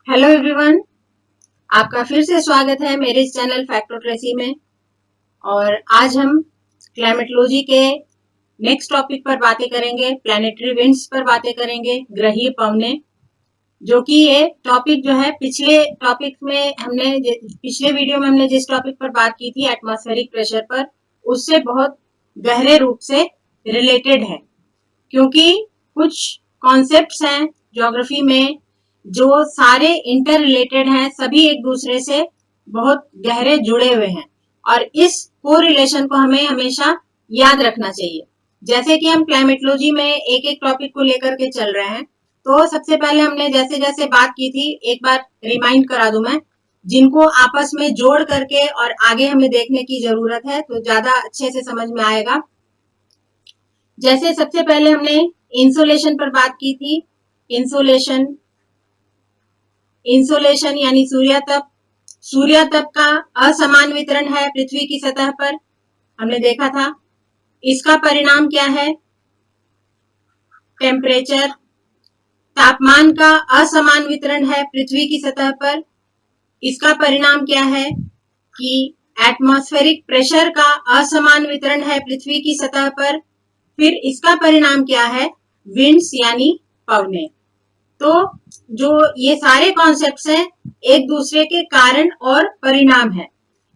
Hello everyone, आपका फिर से स्वागत है मेरे इस चैनल फैक्टोट्रेसी में। और आज हम क्लाइमेटोलॉजी के नेक्स्ट टॉपिक पर बातें करेंगे, प्लैनेटरी विंड्स पर बातें करेंगे, ग्रहीय पवनें। जो कि ये टॉपिक जो है पिछले वीडियो में हमने जिस टॉपिक पर बात की थी एटमॉस्फेरिक प्रेशर पर, उससे बहुत गहरे रूप से रिलेटेड है। क्योंकि कुछ कॉन्सेप्ट्स हैं ज्योग्राफी में जो सारे इंटर रिलेटेड हैं, सभी एक दूसरे से बहुत गहरे जुड़े हुए हैं और इस को रिलेशन को हमें हमेशा याद रखना चाहिए। जैसे कि हम क्लाइमेटोलॉजी में एक एक टॉपिक को लेकर के चल रहे हैं, तो सबसे पहले हमने जैसे जैसे बात की थी, एक बार रिमाइंड करा दूं मैं, जिनको आपस में जोड़ करके और आगे हमें देखने की जरूरत है तो ज्यादा अच्छे से समझ में आएगा। जैसे सबसे पहले हमने इंसोलेशन पर बात की थी। इंसोलेशन यानी सूर्यतप का असमान वितरण है पृथ्वी की सतह पर, हमने देखा था। इसका परिणाम क्या है? टेम्परेचर, तापमान का असमान वितरण है पृथ्वी की सतह पर। इसका परिणाम क्या है कि एटमॉस्फेरिक प्रेशर का असमान वितरण है पृथ्वी की सतह पर। फिर इसका परिणाम क्या है? विंड्स यानी पवने। तो जो ये सारे कॉन्सेप्ट्स हैं एक दूसरे के कारण और परिणाम है।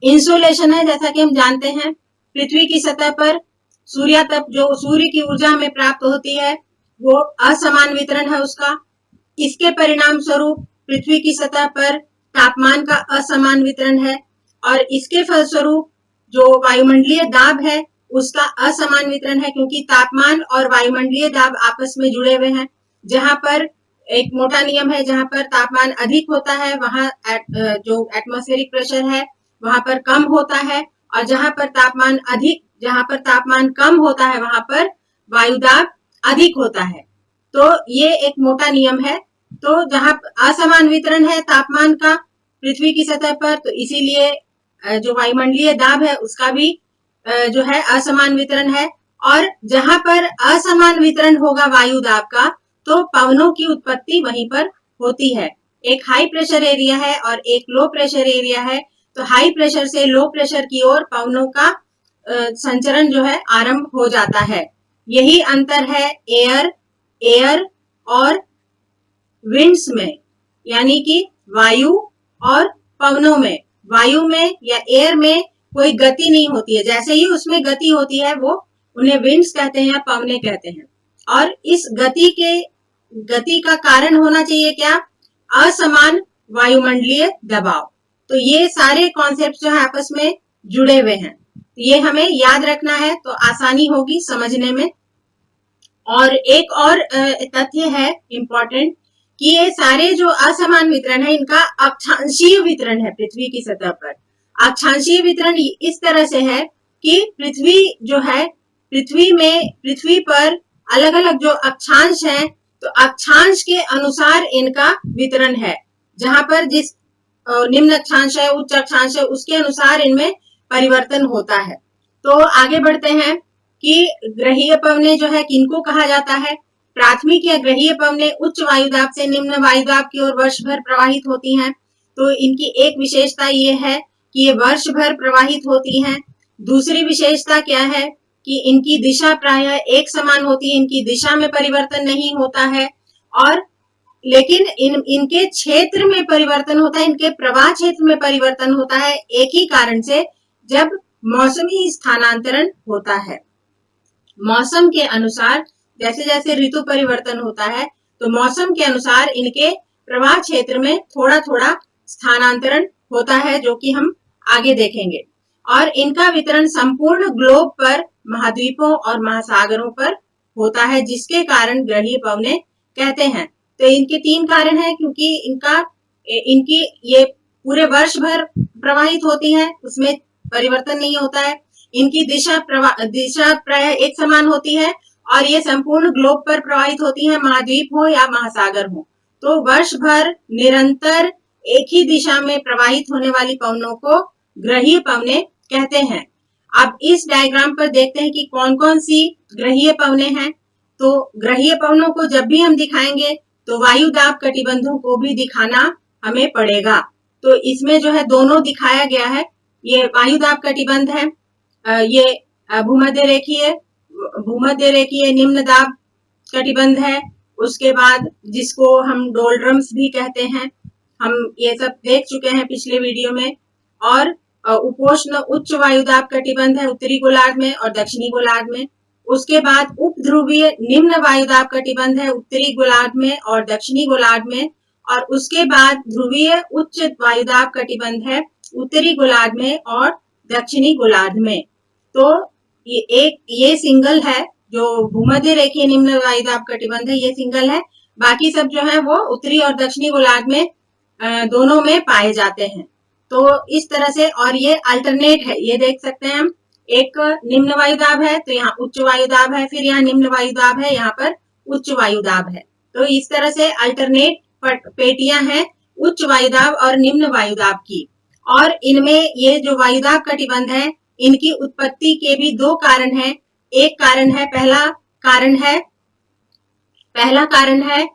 इंसोलेशन है, जैसा कि हम जानते हैं, पृथ्वी की सतह पर सूर्यतप जो सूर्य की ऊर्जा हमें प्राप्त होती है वो असमान वितरण है उसका। इसके परिणाम स्वरूप पृथ्वी की सतह पर तापमान का असमान वितरण है और इसके फलस्वरूप जो वायुमंडलीय दाब है उसका असमान वितरण है, क्योंकि तापमान और वायुमंडलीय दाब आपस में जुड़े हुए हैं। जहां पर एक मोटा नियम है, जहां पर तापमान अधिक होता है वहां जो एटमॉस्फेरिक प्रेशर है वहां पर कम होता है, और जहां पर तापमान कम होता है वहां पर वायुदाब अधिक होता है। तो ये एक मोटा नियम है। तो जहां असमान वितरण है तापमान का पृथ्वी की सतह पर, तो इसीलिए जो वायुमंडलीय दाब है उसका भी जो है असमान वितरण है। और जहां पर असमान वितरण होगा वायु दाब का, तो पवनों की उत्पत्ति वहीं पर होती है। एक हाई प्रेशर एरिया है और एक लो प्रेशर एरिया है, तो हाई प्रेशर से लो प्रेशर की ओर पवनों का संचरण जो है आरंभ हो जाता है। यही अंतर है एयर और विंड्स में, यानी कि वायु और पवनों में। वायु में या एयर में कोई गति नहीं होती है, जैसे ही उसमें गति होती है वो उन्हें विंड्स कहते हैं या पवने कहते हैं। और इस गति का कारण होना चाहिए क्या? असमान वायुमंडलीय दबाव। तो ये सारे कॉन्सेप्ट जो है आपस में जुड़े हुए हैं, ये हमें याद रखना है तो आसानी होगी समझने में। और एक और तथ्य है इंपॉर्टेंट कि ये सारे जो असमान वितरण है इनका अक्षांशीय वितरण है पृथ्वी की सतह पर। अक्षांशीय वितरण इस तरह से है कि पृथ्वी जो है, पृथ्वी पर अलग अलग जो अक्षांश हैं, तो अक्षांश के अनुसार इनका वितरण है। जहां पर जिस निम्न अक्षांश है, उच्च अक्षांश है, उसके अनुसार इनमें परिवर्तन होता है। तो आगे बढ़ते हैं कि ग्रहीय पवने जो है किनको कहा जाता है। प्राथमिक या ग्रहीय पवने उच्च वायुदाब से निम्न वायुदाब की ओर वर्ष भर प्रवाहित होती हैं। तो इनकी एक विशेषता ये है कि ये वर्ष भर प्रवाहित होती हैं। दूसरी विशेषता क्या है कि इनकी दिशा प्रायः एक समान होती है, इनकी दिशा में परिवर्तन नहीं होता है। और लेकिन इनके क्षेत्र में परिवर्तन होता है, इनके प्रवाह क्षेत्र में परिवर्तन होता है, एक ही कारण से, जब मौसमी स्थानांतरण होता है। मौसम के अनुसार जैसे जैसे ऋतु परिवर्तन होता है, तो मौसम के अनुसार इनके प्रवाह क्षेत्र में थोड़ा थोड़ा स्थानांतरण होता है, जो कि हम आगे देखेंगे। और इनका वितरण संपूर्ण ग्लोब पर, महाद्वीपों और महासागरों पर होता है, जिसके कारण ग्रहीय पवने कहते हैं। तो इनके 3 कारण हैं, क्योंकि इनकी ये पूरे वर्ष भर प्रवाहित होती है, उसमें परिवर्तन नहीं होता है। इनकी दिशा प्राय एक समान होती है और ये संपूर्ण ग्लोब पर प्रवाहित होती है, महाद्वीप हो या महासागर हो। तो वर्ष भर निरंतर एक ही दिशा में प्रवाहित होने वाली पवनों को ग्रहीय पवने कहते हैं। अब इस डायग्राम पर देखते हैं कि कौन कौन सी ग्रहीय पवने हैं। तो ग्रहीय पवनों को जब भी हम दिखाएंगे तो वायु दाब कटिबंधों को भी दिखाना हमें पड़ेगा। तो इसमें जो है दोनों दिखाया गया है। ये वायुदाब कटिबंध है, ये भूमध्य रेखीय निम्न दाब कटिबंध है। उसके बाद जिसको हम डोलड्रम्स भी कहते हैं, हम ये सब देख चुके हैं पिछले वीडियो में। और उपोष्ण उच्च वायुदाब कटिबंध है उत्तरी गोलार्ध में और दक्षिणी गोलार्ध में। उसके बाद उप ध्रुवीय निम्न वायुदाब कटिबंध है उत्तरी गोलार्ध में और दक्षिणी गोलार्ध में। और उसके बाद ध्रुवीय उच्च वायुदाब कटिबंध है उत्तरी गोलार्ध में और दक्षिणी गोलार्ध में। तो ये सिंगल है, जो भूमध्य रेखीय निम्न वायुदाब कटिबंध है, ये सिंगल है। बाकी सब जो है वो उत्तरी और दक्षिणी गोलार्ध में दोनों में पाए जाते हैं। तो इस तरह से, और ये अल्टरनेट है, ये देख सकते हैं हम, एक निम्न वायुदाब है तो यहाँ उच्च वायुदाब है, फिर यहाँ निम्न वायुदाब है, यहाँ पर उच्च वायुदाब है। तो इस तरह से अल्टरनेट पेटियां हैं उच्च वायुदाब और निम्न वायुदाब की। और इनमें ये जो वायुदाब कटिबंध है, इनकी उत्पत्ति के भी दो कारण हैं। एक कारण है, पहला कारण है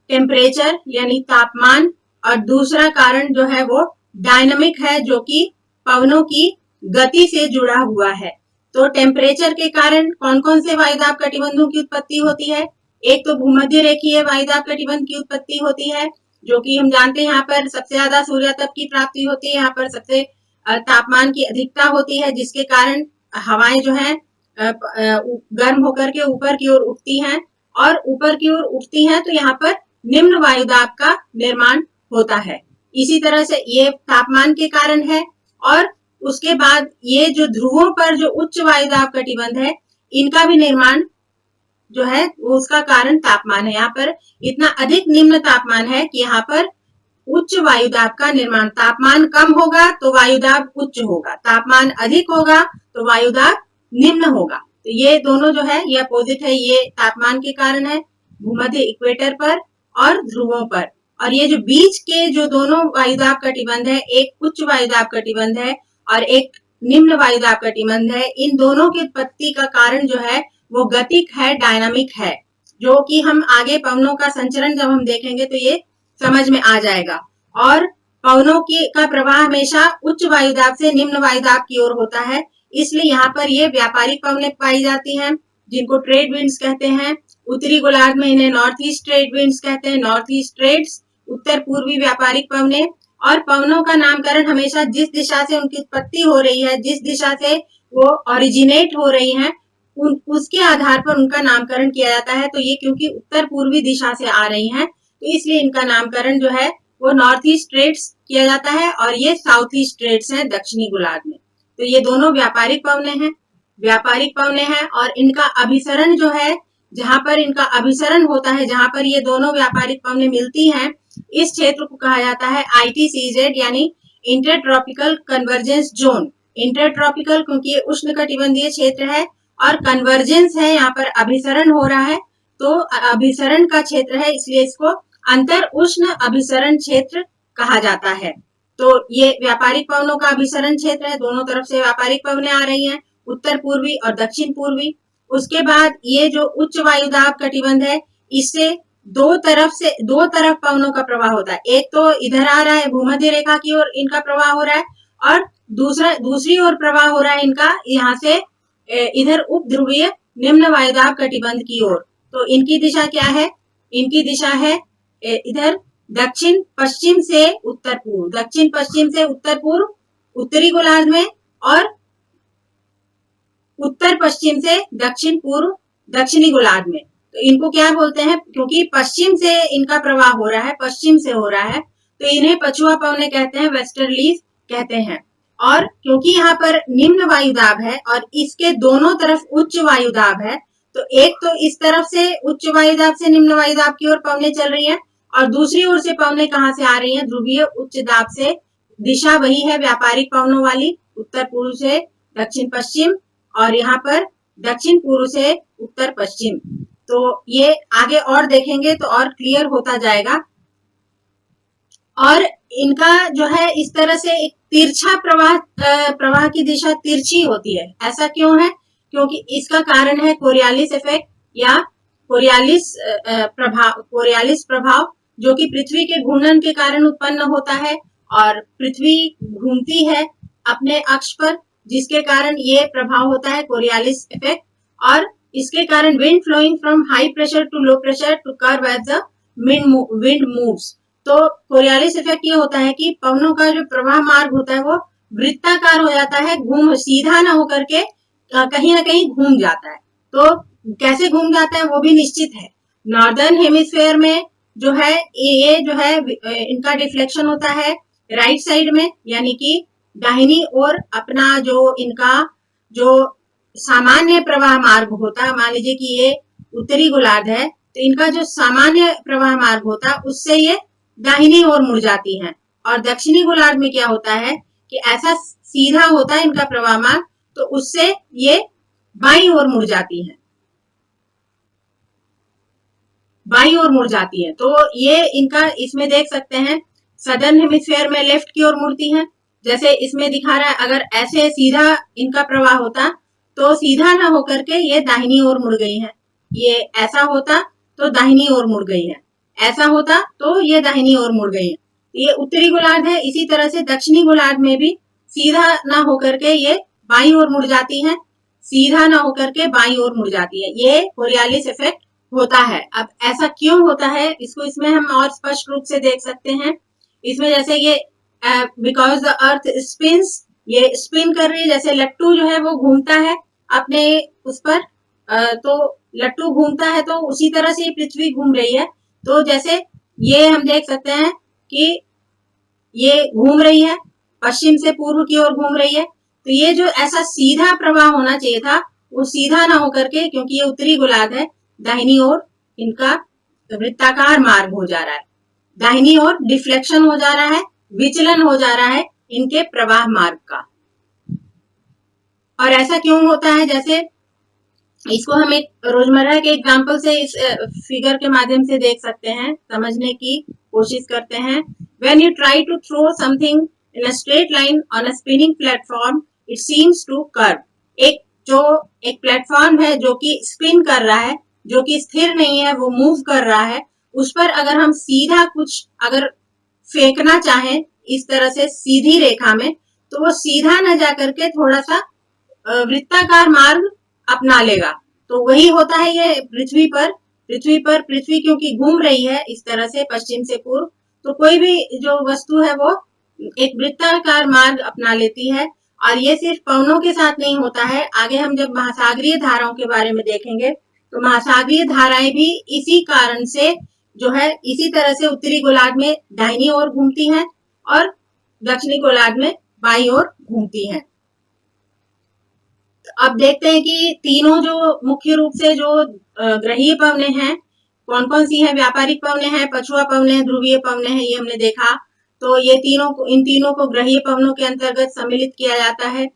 टेम्परेचर यानी तापमान, और दूसरा कारण जो है वो डायनामिक है, जो कि पवनों की गति से जुड़ा हुआ है। तो टेम्परेचर के कारण कौन कौन से वायुदाब कटिबंधों की उत्पत्ति होती है? एक तो भूमध्य रेखीय वायुदाब कटिबंध की उत्पत्ति होती है, जो कि हम जानते हैं यहाँ पर सबसे ज्यादा सूर्यातप की प्राप्ति होती है, यहाँ पर सबसे तापमान की अधिकता होती है, जिसके कारण हवाएं जो है गर्म होकर के ऊपर की ओर उठती हैं, और ऊपर की ओर उठती हैं तो यहाँ पर निम्न वायुदाब का निर्माण होता है। इसी तरह से ये तापमान के कारण है। और उसके बाद ये जो ध्रुवों पर जो उच्च वायुदाब कटिबंध है, इनका भी निर्माण जो है उसका कारण तापमान है। यहाँ पर इतना अधिक निम्न तापमान है कि यहाँ पर उच्च वायुदाब का निर्माण, तापमान कम होगा तो वायुदाब उच्च होगा, तापमान अधिक होगा तो वायुदाब निम्न होगा। तो ये दोनों जो है ये अपोजिट है, ये तापमान के कारण है भूमध्य इक्वेटर पर और ध्रुवों पर। और ये जो बीच के जो दोनों वायुदाब कटिबंध है, एक उच्च वायुदाब कटिबंध है और एक निम्न वायुदाब कटिबंध है, इन दोनों की उत्पत्ति का कारण जो है वो गतिक है, डायनामिक है, जो कि हम आगे पवनों का संचरण जब हम देखेंगे तो ये समझ में आ जाएगा। और पवनों का प्रवाह हमेशा उच्च वायुदाब से निम्न वायुदाब की ओर होता है, इसलिए यहाँ पर ये व्यापारिक पवनें पाई जाती हैं, जिनको ट्रेड विंड्स कहते हैं। उत्तरी गोलार्ध में इन्हें नॉर्थ ईस्ट ट्रेड विंड्स कहते हैं, नॉर्थ ईस्ट ट्रेड्स, उत्तर पूर्वी व्यापारिक पवनें। और पवनों का नामकरण हमेशा जिस दिशा से उनकी उत्पत्ति हो रही है, जिस दिशा से वो ओरिजिनेट हो रही हैं, उसके आधार पर उनका नामकरण किया जाता है। तो ये क्योंकि उत्तर पूर्वी दिशा से आ रही हैं, तो इसलिए इनका नामकरण जो है वो नॉर्थ ईस्ट ट्रेड्स किया जाता है, और ये साउथ ईस्ट ट्रेड्स हैं दक्षिणी गोलार्ध में। तो ये दोनों व्यापारिक पवनें हैं। और इनका अभिसरण जो है, जहां पर इनका अभिसरण होता है, जहां पर ये दोनों व्यापारिक पवनें मिलती हैं, इस क्षेत्र को कहा जाता है ITCZ यानी inter tropical convergence zone. Inter tropical क्योंकि ये उष्ण कटिबंधीय क्षेत्र है, और कन्वर्जेंस है, यहाँ पर अभिसरण हो रहा है, तो अभिसरण का क्षेत्र है, इसलिए इसको अंतर उष्ण अभिसरण क्षेत्र कहा जाता है। तो ये व्यापारिक पवनों का अभिसरण क्षेत्र है, दोनों तरफ से व्यापारिक पवनें आ रही हैं, उत्तर पूर्वी और दक्षिण पूर्वी। उसके बाद ये जो उच्च वायुदाब कटिबंध है, इससे दो तरफ पवनों का प्रवाह होता है। एक तो इधर आ रहा है भूमध्य रेखा की ओर इनका प्रवाह हो रहा है, और दूसरी ओर प्रवाह हो रहा है इनका यहाँ से इधर उप ध्रुवीय निम्न वायुदाब कटिबंध की ओर। तो इनकी दिशा क्या है? इनकी दिशा है इधर दक्षिण पश्चिम से उत्तर पूर्व उत्तरी गोलार्ध में, और उत्तर पश्चिम से दक्षिण पूर्व दक्षिणी गोलार्ध में। तो इनको क्या बोलते हैं? क्योंकि पश्चिम से इनका प्रवाह हो रहा है, पश्चिम से हो रहा है, तो इन्हें पछुआ पवनें कहते हैं, वेस्टर्लीज कहते हैं। और क्योंकि यहाँ पर निम्न वायुदाब है और इसके दोनों तरफ उच्च वायुदाब है, तो एक तो इस तरफ से उच्च वायुदाब से निम्न वायुदाब की ओर पवनें चल रही हैं, और दूसरी ओर से पवनें कहाँ से आ रही हैं? ध्रुवीय उच्च दाब से। दिशा वही है व्यापारिक पवनों वाली, उत्तर पूर्व से दक्षिण पश्चिम, और यहाँ पर दक्षिण पूर्व से उत्तर पश्चिम। तो ये आगे और देखेंगे तो और क्लियर होता जाएगा। और इनका जो है इस तरह से एक तिरछा प्रवाह की दिशा तिरछी होती है। ऐसा क्यों है? क्योंकि इसका कारण है कोरियालिस इफेक्ट या कोरियालिस प्रभाव, जो कि पृथ्वी के घूर्णन के कारण उत्पन्न होता है, और पृथ्वी घूमती है अपने अक्ष पर, जिसके कारण ये प्रभाव होता है कोरियालिस इफेक्ट। और इसके कारण wind flowing from high pressure to low pressure to curve as the wind moves. तो कोरियालिस इफेक्ट ये होता है कि पवनों का जो प्रवाह मार्ग होता है वो वृत्ताकार हो जाता है, घूम सीधा ना होकर के कहीं ना कहीं घूम जाता है। तो कैसे घूम जाता है वो भी निश्चित है। नॉर्दर्न हेमिस्फेयर में जो है ये जो है इनका डिफ्लेक्शन होता है राइट साइड में, यानी कि दाहिनी ओर अपना जो इनका जो सामान्य प्रवाह मार्ग होता है, मान लीजिए कि ये उत्तरी गोलार्ध है, तो इनका जो सामान्य प्रवाह मार्ग होता है उससे ये दाहिनी ओर मुड़ जाती हैं। और दक्षिणी गोलार्ध में क्या होता है कि ऐसा सीधा होता है इनका प्रवाह मार्ग, तो उससे ये बाईं ओर मुड़ जाती हैं, बाईं ओर मुड़ जाती है। तो ये इनका इसमें देख सकते हैं सदर्न हेमिस्फीयर में लेफ्ट की ओर मुड़ती हैं, जैसे इसमें दिखा रहा है। अगर ऐसे सीधा इनका प्रवाह होता तो सीधा ना होकर के ये दाहिनी ओर मुड़ गई है, ये ऐसा होता तो दाहिनी ओर मुड़ गई है, ऐसा होता तो ये दाहिनी ओर मुड़ गई है। ये उत्तरी गोलार्ध है। इसी तरह से दक्षिणी गोलार्ध में भी सीधा ना होकर के ये बाईं ओर मुड़ जाती है, सीधा ना होकर के बाईं ओर मुड़ जाती है। ये कोरियालिस इफेक्ट होता है। अब ऐसा क्यों होता है इसको इसमें हम और स्पष्ट रूप से देख सकते हैं। इसमें जैसे ये बिकॉज द अर्थ स्पिन्स, ये स्पिन कर रही है, जैसे लट्टू जो है वो घूमता है अपने उस पर, तो लट्टू घूमता है तो उसी तरह से पृथ्वी घूम रही है। तो जैसे ये हम देख सकते हैं कि ये घूम रही है, पश्चिम से पूर्व की ओर घूम रही है। तो ये जो ऐसा सीधा प्रवाह होना चाहिए था वो सीधा ना होकर के, क्योंकि ये उत्तरी गोलार्ध है, दाहिनी ओर इनका वृत्ताकार मार्ग हो जा रहा है, दाहिनी ओर डिफ्लेक्शन हो जा रहा है, विचलन हो जा रहा है इनके प्रवाह मार्ग का। और ऐसा क्यों होता है, जैसे इसको हम एक रोजमर्रा के एग्जाम्पल से इस फिगर के माध्यम से देख सकते हैं, समझने की कोशिश करते हैं। When you try to throw something in a straight line on a spinning platform, it seems to curve. एक प्लेटफॉर्म है जो कि स्पिन कर रहा है, जो कि स्थिर नहीं है, वो मूव कर रहा है, उस पर अगर हम सीधा कुछ अगर फेंकना चाहें इस तरह से सीधी रेखा में, तो वो सीधा न जा करके थोड़ा सा वृत्ताकार मार्ग अपना लेगा। तो वही होता है ये पृथ्वी क्योंकि घूम रही है इस तरह से पश्चिम से पूर्व, तो कोई भी जो वस्तु है वो एक वृत्ताकार मार्ग अपना लेती है। और ये सिर्फ पवनों के साथ नहीं होता है, आगे हम जब महासागरीय धाराओं के बारे में देखेंगे तो महासागरीय धाराएं भी इसी कारण से जो है इसी तरह से उत्तरी गोलार्ध में दाहिनी ओर घूमती हैं और दक्षिणी गोलार्ध में बाईं ओर घूमती हैं। अब देखते हैं कि तीनों जो मुख्य रूप से जो ग्रहीय पवने हैं कौन कौन सी हैं। व्यापारिक पवने हैं, पछुआ पवने हैं, ध्रुवीय पवने हैं, ये हमने देखा। तो ये इन तीनों को ग्रहीय पवनों के अंतर्गत सम्मिलित किया जाता है।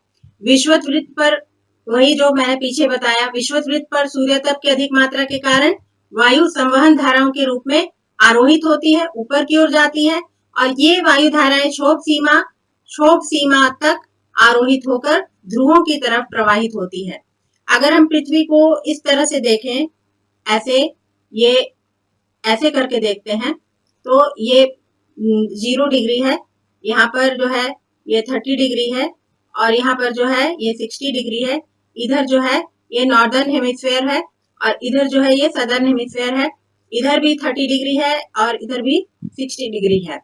विषुवत वृत्त पर वही जो मैंने पीछे बताया, विषुवत वृत्त पर सूर्य तप की अधिक मात्रा के कारण वायु संवहन धाराओं के रूप में आरोहित होती है, ऊपर की ओर जाती है, और ये वायु धाराएं क्षोभ सीमा तक आरोहित होकर ध्रुवों की तरफ प्रवाहित होती है। अगर हम पृथ्वी को इस तरह से देखें, ऐसे करके देखते हैं, तो ये 0 डिग्री है, यहाँ पर जो है ये 30 डिग्री है, और यहाँ पर जो है ये 60 डिग्री है। इधर जो है ये नॉर्दर्न हेमिस्फीयर है और इधर जो है ये सदर्न हेमिस्फीयर है। इधर भी 30 डिग्री है और इधर भी 60 डिग्री है।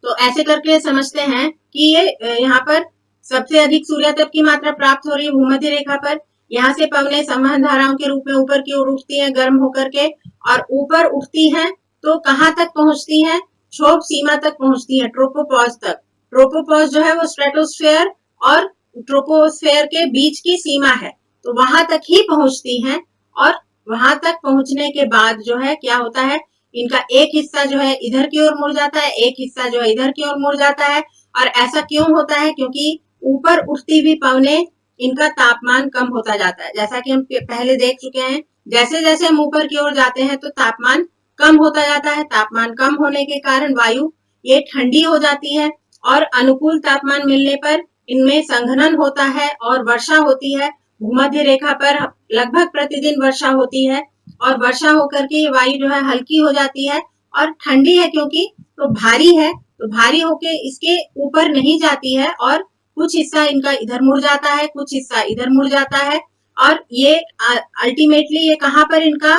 तो ऐसे करके समझते हैं कि ये यहाँ पर सबसे अधिक सूर्य तप की मात्रा प्राप्त हो रही है भूमध्य रेखा पर। यहाँ से पवनें संवहन धाराओं के रूप में ऊपर की ओर उठती हैं गर्म होकर के, और ऊपर उठती हैं तो कहाँ तक पहुंचती हैं, क्षोभ सीमा तक पहुंचती हैं, ट्रोपोपॉज तक। ट्रोपोपॉज जो है वो स्ट्रेटोस्फेयर और ट्रोपोस्फेयर के बीच की सीमा है, तो वहां तक ही पहुंचती हैं। और वहां तक पहुंचने के बाद जो है क्या होता है, इनका एक हिस्सा जो है इधर की ओर मुड़ जाता है, एक हिस्सा जो है इधर की ओर मुड़ जाता है। और ऐसा क्यों होता है, क्योंकि ऊपर उठती हुई पवनें इनका तापमान कम होता जाता है। जैसा कि हम पहले देख चुके हैं, जैसे जैसे हम ऊपर की ओर जाते हैं तो तापमान कम होता जाता है। तापमान कम होने के कारण वायु ये ठंडी हो जाती है और अनुकूल तापमान मिलने पर इनमें संघनन होता है और वर्षा होती है। भूमध्य रेखा पर लगभग प्रतिदिन वर्षा होती है और वर्षा होकर के वायु जो है हल्की हो जाती है और ठंडी है क्योंकि तो भारी है, तो भारी होके इसके ऊपर नहीं जाती है और कुछ हिस्सा इनका इधर मुड़ जाता है, कुछ हिस्सा इधर मुड़ जाता है और ये अल्टीमेटली ये कहाँ पर इनका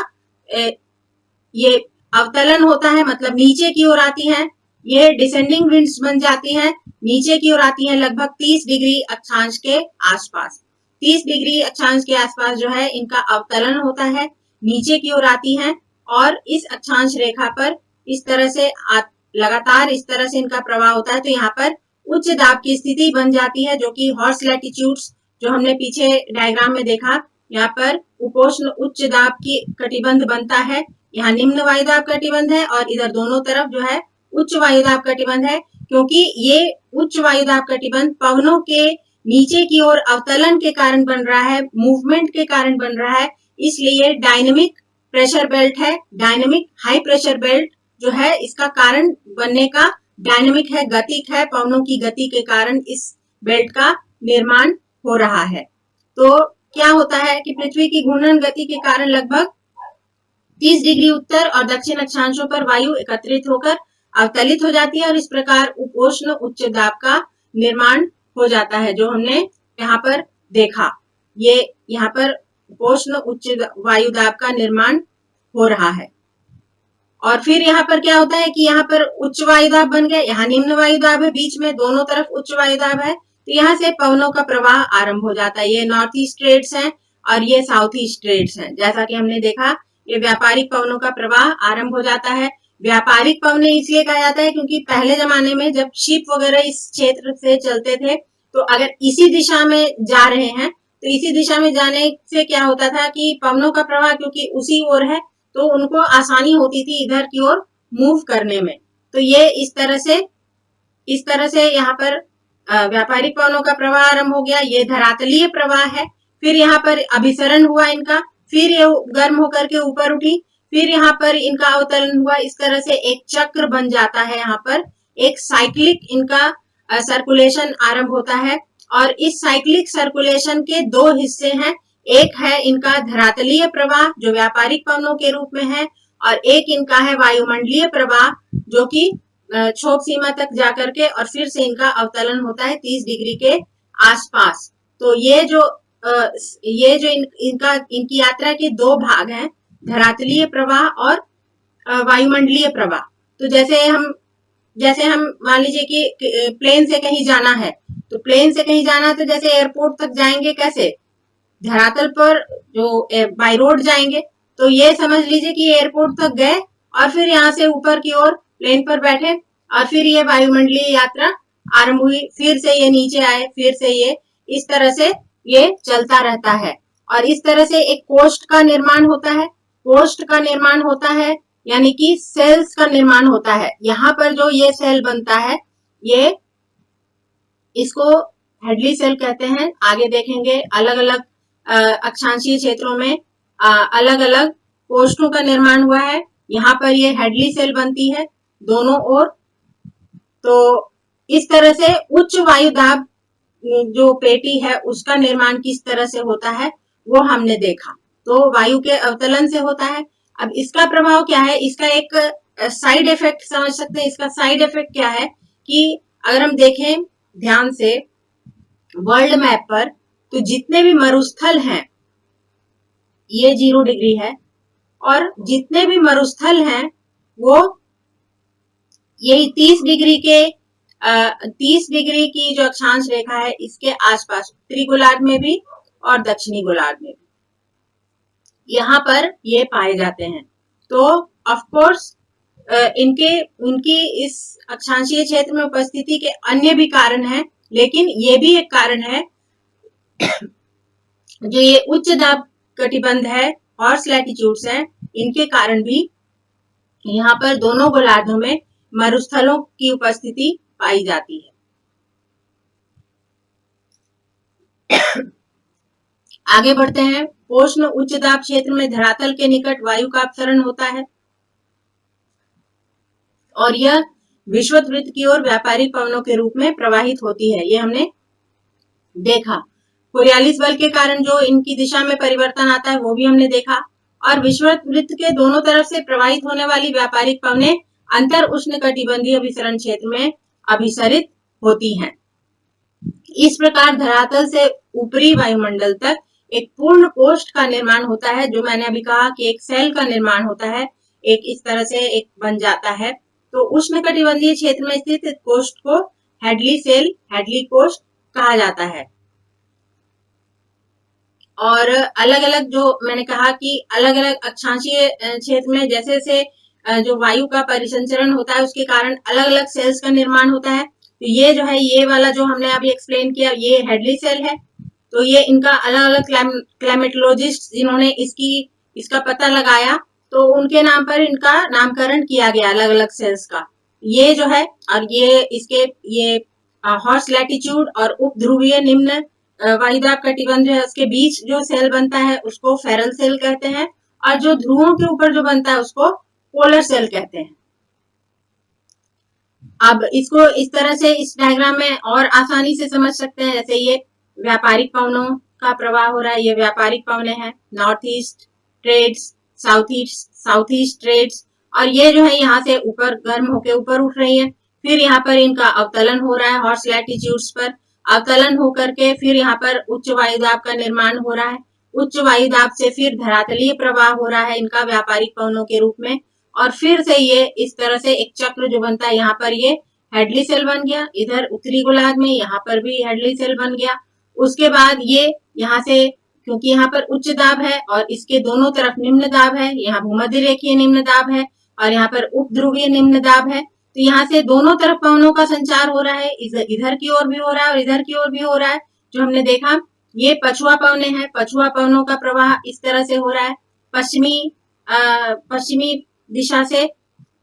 ये अवतलन होता है, मतलब नीचे की ओर आती है। ये डिसेंडिंग विंड्स बन जाती हैं, नीचे की ओर आती हैं लगभग 30 डिग्री अक्षांश के आसपास। 30 डिग्री अक्षांश के आसपास जो है इनका अवतलन होता है, नीचे की ओर आती हैं और इस अक्षांश रेखा पर इस तरह से लगातार इस तरह से इनका प्रवाह होता है। तो यहाँ पर उच्च दाब की स्थिति बन जाती है, जो कि हॉर्स लैटिट्यूड्स जो हमने पीछे डायग्राम में देखा, यहाँ पर उपोष्ण उच्च दाब की कटिबंध बनता है। यहाँ निम्न वायुदाब कटिबंध है और इधर दोनों तरफ जो है उच्च वायुदाब कटिबंध है, क्योंकि ये उच्च वायुदाब कटिबंध पवनों के नीचे की ओर अवतलन के कारण बन रहा है, मूवमेंट के कारण बन रहा है, इसलिए डायनेमिक प्रेशर बेल्ट है। डायनेमिक हाई प्रेशर बेल्ट जो है इसका कारण बनने का डायनेमिक है, गतिक है, पवनों की गति के कारण इस बेल्ट का निर्माण हो रहा है। तो क्या होता है कि पृथ्वी की घूर्णन गति के कारण लगभग 30 डिग्री उत्तर और दक्षिण अक्षांशों पर वायु एकत्रित होकर अवतलित हो जाती है और इस प्रकार उपोष्ण उच्च दाब का निर्माण हो जाता है, जो हमने यहाँ पर देखा। ये यहाँ पर उपोष्ण उच्च वायु दाब का निर्माण हो रहा है। और फिर यहाँ पर क्या होता है कि यहाँ पर उच्च वायुदाब बन गए, यहाँ निम्न वायुदाब है, बीच में दोनों तरफ उच्च वायुदाब है, तो यहाँ से पवनों का प्रवाह आरंभ हो जाता है। ये नॉर्थ ईस्ट ट्रेड्स हैं और ये साउथ ईस्ट ट्रेड्स हैं। जैसा कि हमने देखा, ये व्यापारिक पवनों का प्रवाह आरंभ हो जाता है। व्यापारिक पवने इसलिए कहा जाता है क्योंकि पहले जमाने में जब शिप वगैरह इस क्षेत्र से चलते थे, तो अगर इसी दिशा में जा रहे हैं तो इसी दिशा में जाने से क्या होता था कि पवनों का प्रवाह क्योंकि उसी ओर है, तो उनको आसानी होती थी इधर की ओर मूव करने में। तो ये इस तरह से यहाँ पर व्यापारिक पवनों का प्रवाह आरंभ हो गया। ये धरातलीय प्रवाह है। फिर यहाँ पर अभिसरण हुआ इनका, फिर ये गर्म होकर के ऊपर उठी, फिर यहाँ पर इनका अवतरण हुआ। इस तरह से एक चक्र बन जाता है। यहाँ पर एक साइक्लिक इनका सर्कुलेशन आरंभ होता है और इस साइक्लिक सर्कुलेशन के दो हिस्से हैं। एक है इनका धरातलीय प्रवाह जो व्यापारिक पवनों के रूप में है, और एक इनका है वायुमंडलीय प्रवाह जो कि क्षोभ सीमा तक जाकर के और फिर से इनका अवतरण होता है 30 डिग्री के आसपास। तो ये जो इनकी यात्रा के दो भाग हैं, धरातलीय प्रवाह और वायुमंडलीय प्रवाह। तो जैसे हम मान लीजिए कि प्लेन से कहीं जाना है, तो प्लेन से कहीं जाना है तो जैसे एयरपोर्ट तक जाएंगे कैसे, धरातल पर जो बाय रोड जाएंगे। तो ये समझ लीजिए कि एयरपोर्ट तक गए और फिर यहाँ से ऊपर की ओर प्लेन पर बैठे और फिर ये वायुमंडलीय यात्रा आरंभ हुई, फिर से ये नीचे आए, फिर से ये इस तरह से ये चलता रहता है। और इस तरह से एक कोस्ट का निर्माण होता है। कोस्ट का निर्माण होता है यानी कि सेल्स का निर्माण होता है। यहाँ पर जो ये सेल बनता है, ये इसको हेडली सेल कहते हैं। आगे देखेंगे अलग अलग अक्षांशीय क्षेत्रों में अलग अलग कोष्ठों का निर्माण हुआ है। यहाँ पर ये हेडली सेल बनती है दोनों ओर। तो इस तरह से उच्च वायुदाब जो पेटी है उसका निर्माण किस तरह से होता है वो हमने देखा। तो वायु के अवतलन से होता है। अब इसका प्रभाव क्या है, इसका एक साइड इफेक्ट समझ सकते हैं। इसका साइड इफेक्ट क्या है कि अगर हम देखें ध्यान से वर्ल्ड मैप पर, तो जितने भी मरुस्थल हैं ये 0 डिग्री है, और जितने भी मरुस्थल हैं वो यही 30 डिग्री की जो अक्षांश रेखा है इसके आसपास, उत्तरी गोलार्ध में भी और दक्षिणी गोलार्ध में भी यहाँ पर ये पाए जाते हैं। तो ऑफ कोर्स उनकी इस अक्षांशीय क्षेत्र में उपस्थिति के अन्य भी कारण हैं, लेकिन ये भी एक कारण है जो ये उच्च दाब कटिबंध है, हॉर्स लैटिट्यूड्स हैं, इनके कारण भी यहाँ पर दोनों गोलार्धों में मरुस्थलों की उपस्थिति पाई जाती है। आगे बढ़ते हैं। उष्ण उच्च दाब क्षेत्र में धरातल के निकट वायु का अपसरण होता है और यह विषुवत वृत्त की ओर व्यापारिक पवनों के रूप में प्रवाहित होती है। ये हमने देखा। कोरियालिस बल के कारण जो इनकी दिशा में परिवर्तन आता है वो भी हमने देखा। और विषुवत वृत्त के दोनों तरफ से प्रवाहित होने वाली व्यापारिक पवनें अंतर उष्णकटिबंधीय विसरण क्षेत्र में अभिसरित होती हैं। इस प्रकार धरातल से ऊपरी वायुमंडल तक एक पूर्ण कोष्ठ का निर्माण होता है। जो मैंने अभी कहा कि एक सेल का निर्माण होता है, एक इस तरह से एक बन जाता है। तो उष्णकटिबंधीय क्षेत्र में स्थित कोष्ठ को हेडली सेल, हेडली कोष्ठ कहा जाता है। और अलग अलग, जो मैंने कहा कि अलग अलग अक्षांशीय क्षेत्र में जैसे जैसे जो वायु का परिसंचरण होता है उसके कारण अलग अलग सेल्स का निर्माण होता है। तो ये जो है, ये वाला जो हमने अभी एक्सप्लेन किया, ये हेडली सेल है। तो ये इनका अलग अलग क्लाइमेटोलॉजिस्ट जिन्होंने इसका पता लगाया, तो उनके नाम पर इनका नामकरण किया गया अलग अलग सेल्स का। ये जो है, और ये हॉर्स लैटिट्यूड और उप ध्रुवीय निम्न वायुदाब कटिबंध जो है उसके बीच जो सेल बनता है उसको फेरल सेल कहते हैं, और जो ध्रुवों के ऊपर जो बनता है उसको पोलर सेल कहते हैं। अब इसको इस तरह से इस डायग्राम में और आसानी से समझ सकते हैं। जैसे ये व्यापारिक पवनों का प्रवाह हो रहा है, ये व्यापारिक पवने हैं, north east trades, south east trades, और ये जो है यहाँ से ऊपर गर्म होके ऊपर उठ रही है। फिर यहाँ पर इनका अवतलन हो रहा है हॉर्स लैटिट्यूड्स पर, अवतलन होकर के फिर यहाँ पर उच्च वायुदाब का निर्माण हो रहा है। उच्च वायुदाब से फिर धरातलीय प्रवाह हो रहा है इनका व्यापारिक पवनों के रूप में, और फिर से ये इस तरह से एक चक्र जो बनता है, यहाँ पर ये हेडली सेल बन गया, इधर उत्तरी गोलार्ध में यहाँ पर भी हेडली सेल बन गया। उसके बाद ये यहाँ से, क्योंकि यहाँ पर उच्च दाब है और इसके दोनों तरफ निम्न दाब है, यहाँ भूमध्य रेखीय निम्न दाब है और यहाँ पर उप ध्रुवीय निम्न दाब है, तो यहाँ से दोनों तरफ पवनों का संचार हो रहा है, इधर की ओर भी हो रहा है और इधर की ओर भी हो रहा है। जो हमने देखा, ये पछुआ पवने हैं, पछुआ पवनों का प्रवाह इस तरह से हो रहा है, पश्चिमी दिशा से,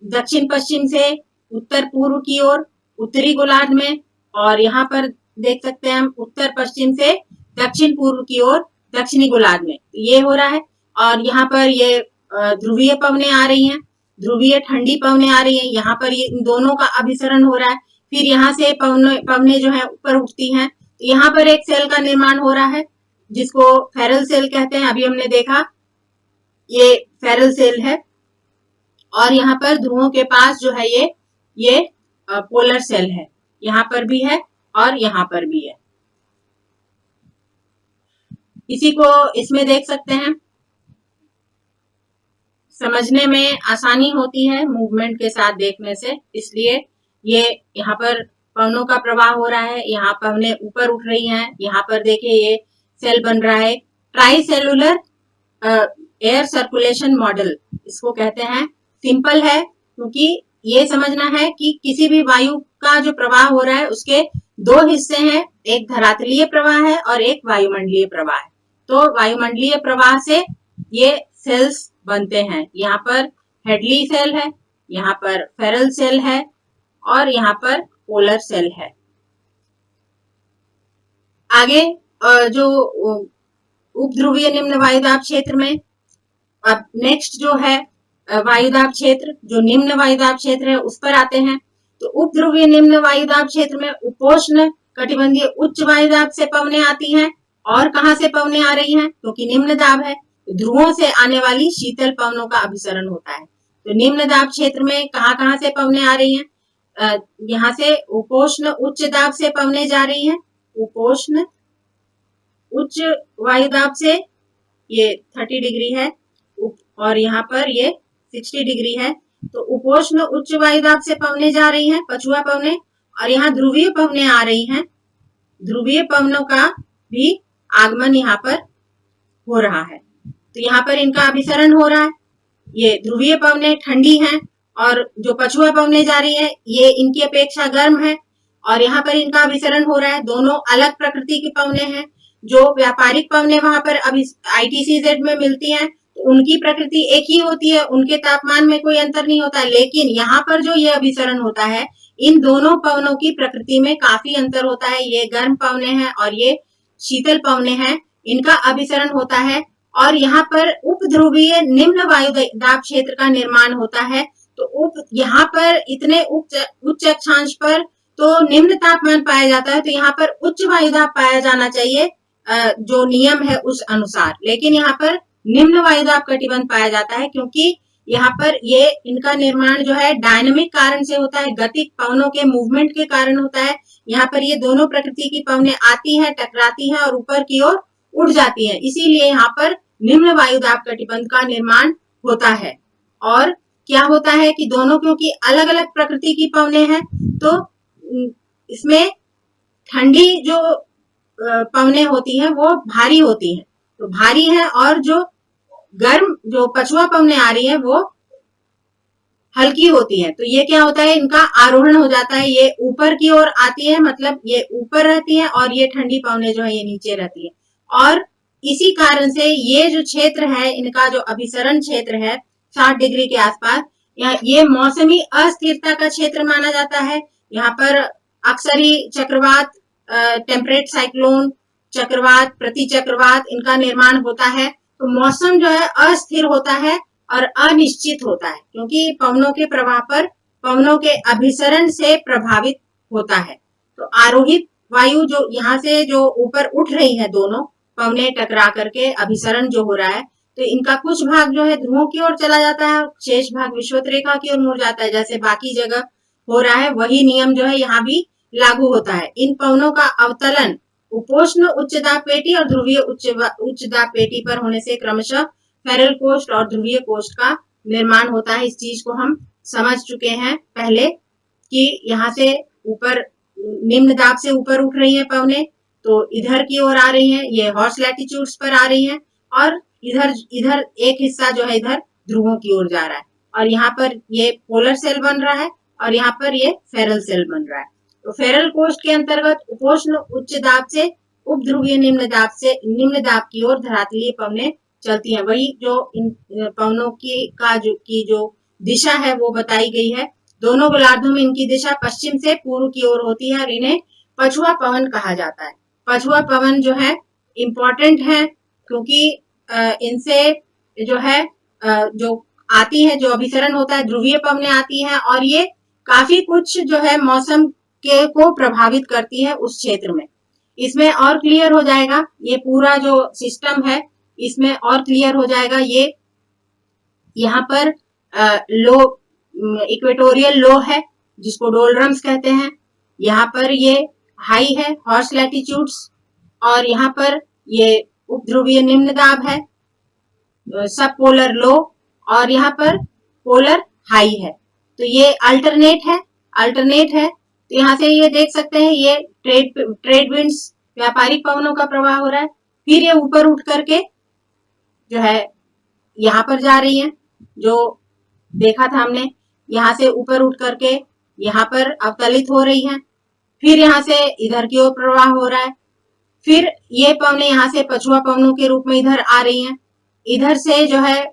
दक्षिण पश्चिम से उत्तर पूर्व की ओर उत्तरी गोलार्ध में, और यहाँ पर देख सकते हैं हम उत्तर पश्चिम से दक्षिण पूर्व की ओर दक्षिणी गोलार्ध में ये हो रहा है। और यहाँ पर ये ध्रुवीय पवने आ रही हैं, ध्रुवीय ठंडी पवने आ रही हैं, यहाँ पर ये इन दोनों का अभिसरण हो रहा है। फिर यहाँ से पवने जो है ऊपर उठती हैं, तो यहाँ पर एक सेल का निर्माण हो रहा है जिसको फेरल सेल कहते हैं। अभी हमने देखा ये फेरल सेल है, और यहाँ पर ध्रुवों के पास जो है ये पोलर सेल है, यहाँ पर भी है और यहाँ पर भी है। इसी को इसमें देख सकते हैं, समझने में आसानी होती है मूवमेंट के साथ देखने से, इसलिए ये यहाँ पर पवनों का प्रवाह हो रहा है, यहाँ पवने ऊपर उठ रही हैं, यहाँ पर देखिए ये सेल बन रहा है, try cellular air circulation model इसको कहते हैं। सिंपल है, क्योंकि ये समझना है कि किसी भी वायु का जो प्रवाह हो रहा है उसके दो हिस्से हैं, एक धरातलीय प्रवाह है और एक वायुमंडलीय प्रवाह है। तो वायुमंडलीय प्रवाह से ये सेल्स बनते हैं, यहाँ पर हेडली सेल है, यहाँ पर फेरल सेल है और यहाँ पर पोलर सेल है। आगे जो उपध्रुवीय निम्न वायुदाब क्षेत्र में, अब नेक्स्ट जो है वायुदाब क्षेत्र, जो निम्न वायुदाब क्षेत्र है उस पर आते हैं। तो उपध्रुवीय निम्न वायुदाब क्षेत्र में उपोष्ण कटिबंधीय उच्च वायुदाब से पवने आती हैं। और कहां से पवने आ रही हैं? क्योंकि निम्न दाब है, ध्रुवों से आने वाली शीतल पवनों का अभिसरण होता है। तो निम्न दाब क्षेत्र में कहां से पवने आ रही हैं? यहाँ से उपोष्ण उच्च दाब से पवने जा रही हैं, उपोष्ण उच्च वायुदाब से, ये 30 डिग्री है और यहाँ पर ये 60 डिग्री है। तो उपोष्ण उच्च वायुदाब से पवने जा रही हैं, पछुआ पवने, और यहाँ ध्रुवीय पवने आ रही हैं। ध्रुवीय पवनों का भी आगमन यहाँ पर हो रहा है, तो यहाँ पर इनका अभिसरण हो रहा है। ये ध्रुवीय पवने ठंडी हैं और जो पछुआ पवने जा रही है ये इनकी अपेक्षा गर्म है, और यहाँ पर इनका अभिसरण हो रहा है। दोनों अलग प्रकृति के पवने हैं। जो व्यापारिक पवने वहां पर अभी ITCZ में मिलती हैं, तो उनकी प्रकृति एक ही होती है, उनके तापमान में कोई अंतर नहीं होता। लेकिन यहाँ पर जो ये अभिसरण होता है, इन दोनों पवनों की प्रकृति में काफी अंतर होता है। ये गर्म पवने हैं और ये शीतल पवने हैं, इनका अभिसरण होता है और यहाँ पर उपध्रुवीय निम्न वायुदाब क्षेत्र का निर्माण होता है। तो यहाँ पर इतने उच्च अक्षांश पर तो निम्न तापमान पाया जाता है, तो यहाँ पर उच्च वायुदाब पाया जाना चाहिए जो नियम है उस अनुसार। लेकिन यहाँ पर निम्न वायुदाब कटिबंध पाया जाता है, क्योंकि यहाँ पर ये इनका निर्माण जो है डायनामिक कारण से होता है, गतिक पवनों के मूवमेंट के कारण होता है। यहाँ पर ये दोनों प्रकृति की पवनें आती हैं, टकराती हैं और ऊपर की ओर उड़ जाती हैं, इसीलिए यहाँ पर निम्न वायुदाब कटिबंध का निर्माण होता है। और क्या होता है कि दोनों क्योंकि अलग अलग प्रकृति की पवनें हैं, तो इसमें ठंडी जो पवनें होती हैं वो भारी होती हैं, तो भारी है, और जो गर्म जो पछुआ पवनें आ रही हैं वो हल्की होती है। तो ये क्या होता है, इनका आरोहण हो जाता है, ये ऊपर की ओर आती है, मतलब ये ऊपर रहती है, और ये ठंडी पवनें जो है ये नीचे रहती है। और इसी कारण से ये जो क्षेत्र है, इनका जो अभिसरण क्षेत्र है 60 डिग्री के आसपास, ये मौसमी अस्थिरता का क्षेत्र माना जाता है। यहाँ पर अक्सर ही चक्रवात, टेम्परेट साइक्लोन, चक्रवात, प्रति चक्रवात, इनका निर्माण होता है। तो मौसम जो है अस्थिर होता है और अनिश्चित होता है, क्योंकि पवनों के प्रवाह पर पवनों के अभिसरण से प्रभावित होता है। तो आरोहित वायु जो यहाँ से जो ऊपर उठ रही है, दोनों पवनें टकरा करके अभिसरण जो हो रहा है, तो इनका कुछ भाग जो है ध्रुवों की ओर चला जाता है, शेष भाग विषुवत रेखा की ओर मुड़ जाता है। जैसे बाकी जगह हो रहा है, वही नियम जो है यहाँ भी लागू होता है। इन पवनों का अवतलन उपोष्ण उच्च दाब पेटी और ध्रुवीय उच्च दाब पेटी पर होने से क्रमशः फेरल कोस्ट और ध्रुवीय कोस्ट का निर्माण होता है। इस चीज को हम समझ चुके हैं पहले कि यहाँ से ऊपर निम्न दाब से ऊपर उठ रही है पवनें, तो इधर की ओर आ रही हैं, ये हॉर्स लैटिट्यूड्स पर आ रही हैं, और इधर इधर एक हिस्सा जो है इधर ध्रुवों की ओर जा रहा है, और यहाँ पर ये पोलर सेल बन रहा है, और यहाँ पर ये फेरल सेल बन रहा है। तो फेरल कोस्ट के अंतर्गत उपोष्ण उच्च दाब से उपध्रुवीय निम्न दाब की ओर धरातलीय पवनें चलती हैं। वही जो इन पवनों की जो दिशा है वो बताई गई है। दोनों गोलार्धों में इनकी दिशा पश्चिम से पूर्व की ओर होती है, और इन्हें पछुआ पवन कहा जाता है। पछुआ पवन जो है इम्पोर्टेंट है, क्योंकि इनसे जो है जो आती है, जो अभिसरण होता है, ध्रुवीय पवनें आती हैं, और ये काफी कुछ जो है मौसम के को प्रभावित करती है उस क्षेत्र में। इसमें और क्लियर हो जाएगा, ये पूरा जो सिस्टम है इसमें और क्लियर हो जाएगा। ये यहाँ पर लो, इक्वेटोरियल लो है जिसको डोलड्रम्स कहते हैं, यहाँ पर ये हाई है हॉर्स लैटिट्यूड्स, और यहाँ पर ये उपध्रुवीय निम्न दाब है सब पोलर लो, और यहाँ पर पोलर हाई है। तो ये अल्टरनेट है। तो यहाँ से ये देख सकते हैं, ये ट्रेड विंड्स, व्यापारिक पवनों का प्रवाह हो रहा है, फिर ये ऊपर उठ करके जो है यहाँ पर जा रही है, जो देखा था हमने, यहाँ से ऊपर उठ करके यहाँ पर अवतलित हो रही है, फिर यहाँ से इधर की ओर प्रवाह हो रहा है, फिर ये पवनें यहाँ से पछुआ पवनों के रूप में इधर आ रही हैं, इधर से जो है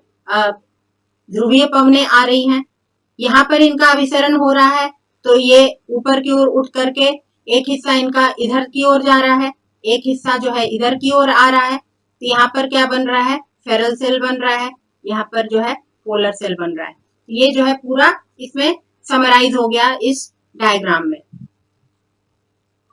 ध्रुवीय पवनें आ रही हैं, यहाँ पर इनका अभिसरण हो रहा है, तो ये ऊपर की ओर उठ करके एक हिस्सा इनका इधर की ओर जा रहा है, एक हिस्सा जो है इधर की ओर आ रहा है। तो यहाँ पर क्या बन रहा है, फेरल सेल बन रहा है, यहाँ पर जो है पोलर सेल बन रहा है। ये जो है पूरा इसमें समराइज हो गया इस डायग्राम में।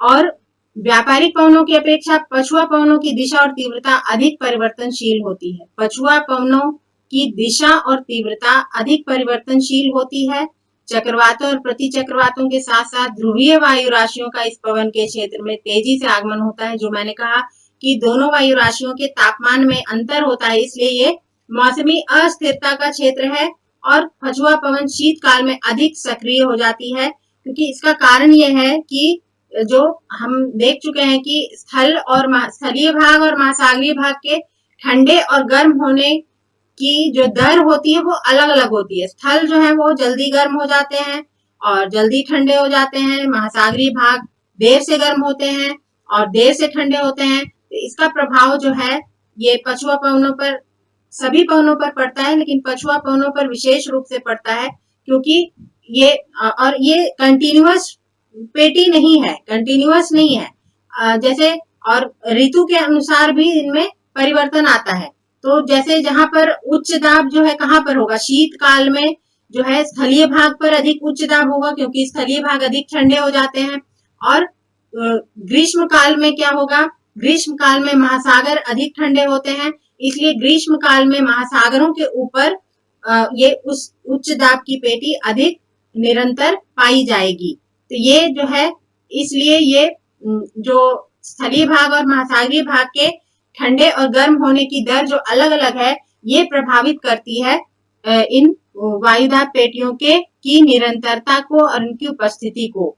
और व्यापारिक पवनों की अपेक्षा पछुआ पवनों की दिशा और तीव्रता अधिक परिवर्तनशील होती है। पछुआ पवनों की दिशा और तीव्रता अधिक परिवर्तनशील होती है। चक्रवातों और प्रति चक्रवातों के साथ साथ ध्रुवीय वायु राशियों का इस पवन के क्षेत्र में तेजी से आगमन होता है। जो मैंने कहा कि दोनों वायु राशियों के तापमान में अंतर होता है, इसलिए ये मौसमी अस्थिरता का क्षेत्र है, और पछुआ पवन शीतकाल में अधिक सक्रिय हो जाती है। क्योंकि इसका कारण यह है कि जो हम देख चुके हैं कि स्थलीय भाग और महासागरीय भाग के ठंडे और गर्म होने की जो दर होती है वो अलग अलग होती है। स्थल जो है वो जल्दी गर्म हो जाते हैं और जल्दी ठंडे हो जाते हैं, महासागरीय भाग देर से गर्म होते हैं और देर से ठंडे होते हैं। तो इसका प्रभाव जो है ये पछुआ पवनों पर, सभी पवनों पर पड़ता है, लेकिन पछुआ पवनों पर विशेष रूप से पड़ता है, क्योंकि ये कंटिन्यूअस पेटी नहीं है, कंटिन्यूअस नहीं है। जैसे और ऋतु के अनुसार भी इनमें परिवर्तन आता है। तो जैसे जहां पर उच्च दाब जो है कहां पर होगा, शीतकाल में जो है स्थलीय भाग पर अधिक उच्च दाब होगा, क्योंकि स्थलीय भाग अधिक ठंडे हो जाते हैं। और ग्रीष्म काल में क्या होगा, ग्रीष्म काल में महासागर अधिक ठंडे होते हैं, इसलिए ग्रीष्म काल में महासागरों के ऊपर ये उस उच्च दाब की पेटी अधिक निरंतर पाई जाएगी। तो ये जो है, इसलिए ये जो स्थलीय भाग और महासागरीय भाग के ठंडे और गर्म होने की दर जो अलग अलग है, ये प्रभावित करती है इन वायुदाब पेटियों के की निरंतरता को और उनकी उपस्थिति को।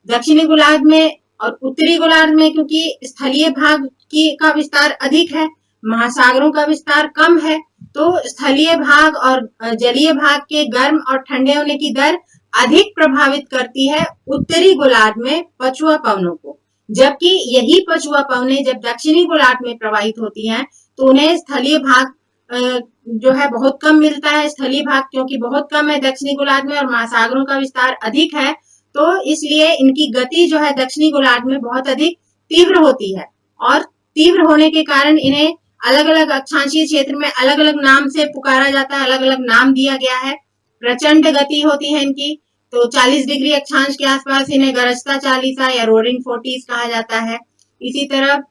दक्षिणी गोलार्ध में और उत्तरी गोलार्ध में क्योंकि स्थलीय भाग का विस्तार अधिक है, महासागरों का विस्तार कम है, तो स्थलीय भाग और जलीय भाग के गर्म और ठंडे होने की दर अधिक प्रभावित करती है उत्तरी गोलार्ध में पछुआ पवनों को। जबकि यही पछुआ पवनें जब दक्षिणी गोलार्ध में प्रवाहित होती हैं तो उन्हें स्थलीय भाग जो है बहुत कम मिलता है। स्थलीय भाग क्योंकि बहुत कम है दक्षिणी गोलार्ध में और महासागरों का विस्तार अधिक है, तो इसलिए इनकी गति जो है दक्षिणी गोलार्ध में बहुत अधिक तीव्र होती है और तीव्र होने के कारण इन्हें अलग अलग अक्षांशीय क्षेत्र में अलग अलग नाम से पुकारा जाता है, अलग अलग नाम दिया गया है। प्रचंड गति होती है इनकी, तो 40 डिग्री अक्षांश के आसपास इन्हें गरजता चालीसा या रोरिंग 40s कहा जाता है। इसी तरह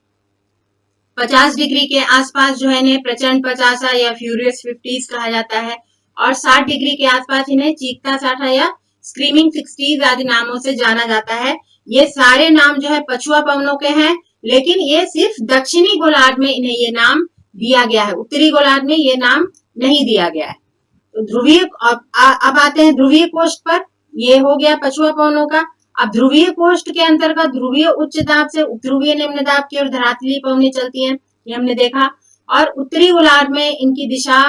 50 डिग्री के आसपास जो है इन्हें प्रचंड 50 या फ्यूरियस 50s कहा जाता है और 60 डिग्री के आसपास इन्हें चीखता 60 या स्क्रीमिंग 60s आदि नामों से जाना जाता है। ये सारे नाम जो है पछुआ पवनों के हैं, लेकिन ये सिर्फ दक्षिणी गोलार्ध में इन्हें ये नाम दिया गया है, उत्तरी गोलार्ध में ये नाम नहीं दिया गया है। तो ध्रुवीय, अब आते हैं ध्रुवीय कोष्ठ पर। ये हो गया पछुआ पवनों का। अब ध्रुवीय कोष्ठ के अंतर्गत ध्रुवीय उच्च दाब से ध्रुवीय निम्न दाब की ओर धरातलीय पवनें चलती हैं, ये हमने देखा। और उत्तरी गोलार्ध में इनकी दिशा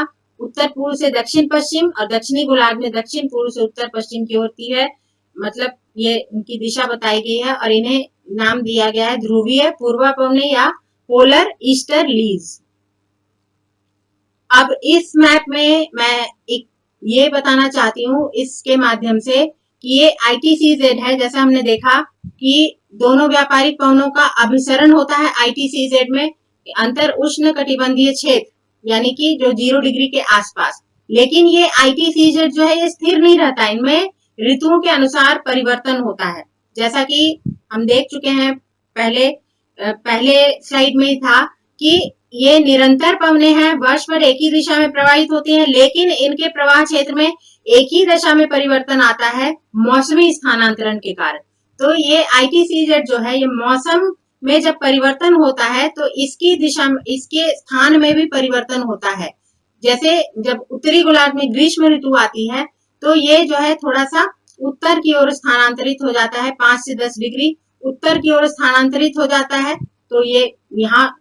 उत्तर पूर्व से दक्षिण पश्चिम और दक्षिणी गोलार्ध में दक्षिण पूर्व से उत्तर पश्चिम की होती है, मतलब ये इनकी दिशा बताई गई है और इन्हें नाम दिया गया है ध्रुवीय पूर्वा पवनें या पोलर ईस्टर्लीज। अब इस मैप में मैं एक ये बताना चाहती हूँ इसके माध्यम से कि ये ITCZ है। जैसा हमने देखा कि दोनों व्यापारिक पवनों का अभिसरण होता है ITCZ में, अंतर उष्ण कटिबंधीय क्षेत्र यानी कि जो 0 डिग्री के आसपास। लेकिन ये ITCZ जो है ये स्थिर नहीं रहता, इनमें ऋतुओं के अनुसार परिवर्तन होता है। जैसा कि हम देख चुके हैं पहले स्लाइड में था कि ये निरंतर पवनें हैं, वर्ष भर एक ही दिशा में प्रवाहित होती हैं, लेकिन इनके प्रवाह क्षेत्र में एक ही दशा में परिवर्तन आता है मौसमी स्थानांतरण के कारण। तो ये ITCZ जो है ये मौसम में जब परिवर्तन होता है तो इसकी दिशा में, इसके स्थान में भी परिवर्तन होता है। जैसे जब उत्तरी गोलार्ध में ग्रीष्म ऋतु आती है तो ये जो है थोड़ा सा उत्तर की ओर स्थानांतरित हो जाता है, 5 से 10 डिग्री उत्तर की ओर स्थानांतरित हो जाता है। तो ये यहाँ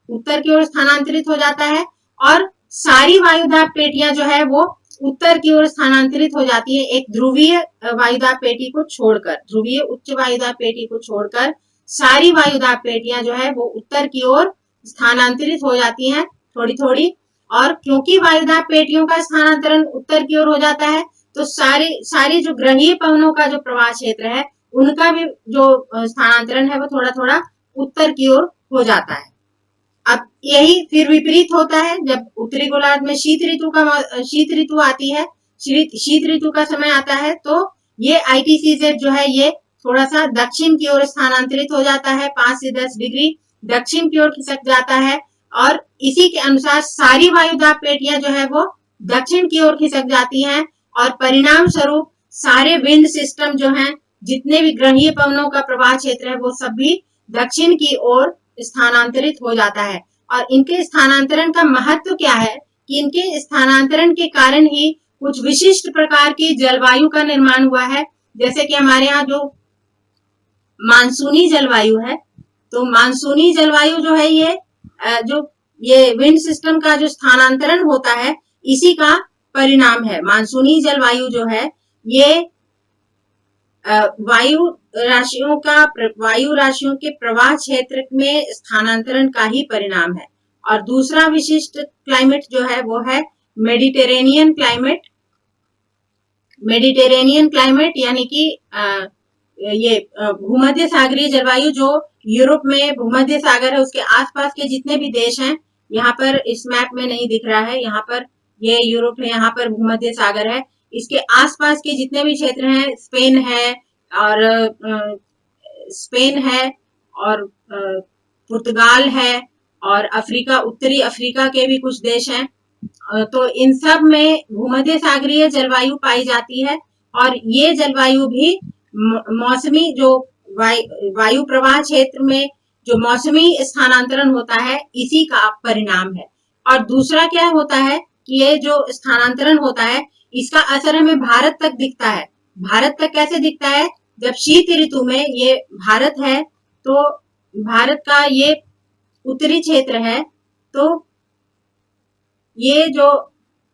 उत्तर की ओर स्थानांतरित हो जाता है और सारी वायुदाब पेटियां जो है वो उत्तर की ओर स्थानांतरित हो जाती है एक ध्रुवीय वायुदाब पेटी को छोड़कर, ध्रुवीय उच्च वायुदाब पेटी को छोड़कर सारी वायुदाब पेटियां जो है वो उत्तर की ओर स्थानांतरित हो जाती हैं थोड़ी थोड़ी। और क्योंकि वायुदाब पेटियों का स्थानांतरण उत्तर की ओर हो जाता है तो सारी जो ग्रहीय पवनों का जो प्रवाह क्षेत्र है उनका भी जो स्थानांतरण है वो थोड़ा थोड़ा उत्तर की ओर हो जाता है। अब यही फिर विपरीत होता है जब उत्तरी गोलार्ध में शीत ऋतु आती है, शीत ऋतु का समय आता है तो ये ITCZ जो है ये थोड़ा सा दक्षिण की ओर स्थानांतरित हो जाता है, 5 से 10 डिग्री दक्षिण की ओर खिसक जाता है और इसी के अनुसार सारी वायुदाब पेटियां जो है वो दक्षिण की ओर खिसक जाती हैं और परिणाम स्वरूप सारे विंड सिस्टम जो हैं, जितने भी ग्रहीय पवनों का प्रवाह क्षेत्र है वो सब भी दक्षिण की ओर स्थानांतरित हो जाता है। और इनके स्थानांतरण का महत्व क्या है कि इनके स्थानांतरण के कारण ही कुछ विशिष्ट प्रकार की जलवायु का निर्माण हुआ है। जैसे कि हमारे यहाँ जो मानसूनी जलवायु है, तो मानसूनी जलवायु जो है ये विंड सिस्टम का जो स्थानांतरण होता है इसी का परिणाम है। मानसूनी जलवायु जो है ये वायु राशियों के प्रवाह क्षेत्र में स्थानांतरण का ही परिणाम है। और दूसरा विशिष्ट क्लाइमेट जो है वो है मेडिटेरेनियन क्लाइमेट यानी कि ये भूमध्य सागरीय जलवायु जो यूरोप में भूमध्य सागर है उसके आसपास के जितने भी देश हैं, यहाँ पर इस मैप में नहीं दिख रहा है, यहाँ पर ये यूरोप है, यहाँ पर भूमध्य सागर है, इसके आसपास के जितने भी क्षेत्र हैं, स्पेन है और पुर्तगाल है और उत्तरी अफ्रीका के भी कुछ देश हैं, तो इन सब में भूमध्य सागरीय जलवायु पाई जाती है और ये जलवायु भी मौसमी जो वायु प्रवाह क्षेत्र में जो मौसमी स्थानांतरण होता है इसी का परिणाम है। और दूसरा क्या होता है कि ये जो स्थानांतरण होता है इसका असर हमें भारत तक दिखता है। भारत तक कैसे दिखता है? जब शीत ऋतु में ये भारत है तो भारत का ये उत्तरी क्षेत्र है, तो ये जो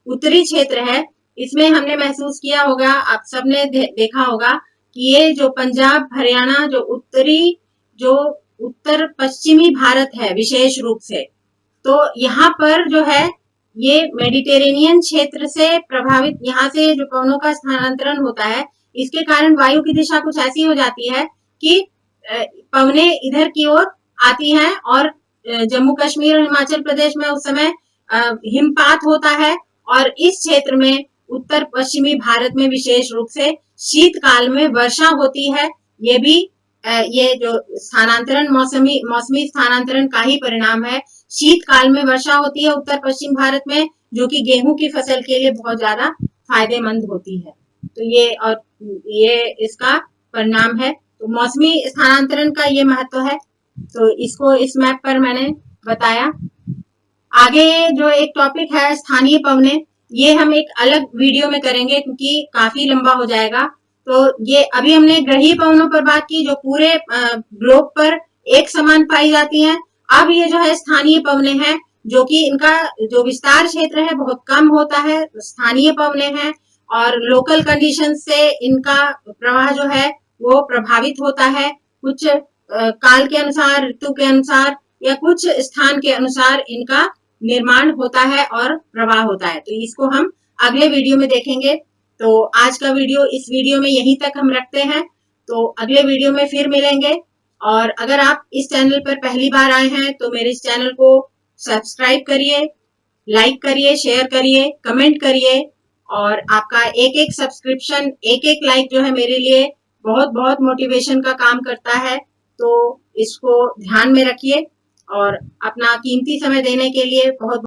उत्तरी क्षेत्र है इसमें हमने महसूस किया होगा, आप सबने देखा होगा कि ये जो पंजाब हरियाणा जो उत्तर पश्चिमी भारत है विशेष रूप से, तो यहाँ पर जो है ये मेडिटेरेनियन क्षेत्र से प्रभावित, यहाँ से जो पवनों का स्थानांतरण होता है इसके कारण वायु की दिशा कुछ ऐसी हो जाती है कि पवने इधर की ओर आती हैं और जम्मू कश्मीर और हिमाचल प्रदेश में उस समय हिमपात होता है और इस क्षेत्र में उत्तर पश्चिमी भारत में विशेष रूप से शीतकाल में वर्षा होती है। ये भी ये जो स्थानांतरण मौसमी स्थानांतरण का ही परिणाम है। शीतकाल में वर्षा होती है उत्तर पश्चिम भारत में, जो कि गेहूं की फसल के लिए बहुत ज्यादा फायदेमंद होती है। तो ये इसका परिणाम है। तो मौसमी स्थानांतरण का ये महत्व है, तो इसको इस मैप पर मैंने बताया। आगे जो एक टॉपिक है स्थानीय पवने, ये हम एक अलग वीडियो में करेंगे क्योंकि काफी लंबा हो जाएगा। तो ये अभी हमने ग्रहीय पवनों पर बात की जो पूरे ग्लोब पर एक समान पाई जाती हैं। अब ये जो है स्थानीय पवने हैं जो कि इनका जो विस्तार क्षेत्र है बहुत कम होता है, स्थानीय पवने हैं और लोकल कंडीशन से इनका प्रवाह जो है वो प्रभावित होता है। कुछ काल के अनुसार, ऋतु के अनुसार या कुछ स्थान के अनुसार इनका निर्माण होता है और प्रवाह होता है। तो इसको हम अगले वीडियो में देखेंगे। तो आज का वीडियो इस वीडियो में यहीं तक हम रखते हैं। तो अगले वीडियो में फिर मिलेंगे। और अगर आप इस चैनल पर पहली बार आए हैं तो मेरे इस चैनल को सब्सक्राइब करिए, लाइक करिए, शेयर करिए, कमेंट करिए। और आपका एक एक सब्सक्रिप्शन, एक एक लाइक जो है मेरे लिए बहुत बहुत मोटिवेशन का काम करता है। तो इसको ध्यान में रखिए और अपना कीमती समय देने के लिए बहुत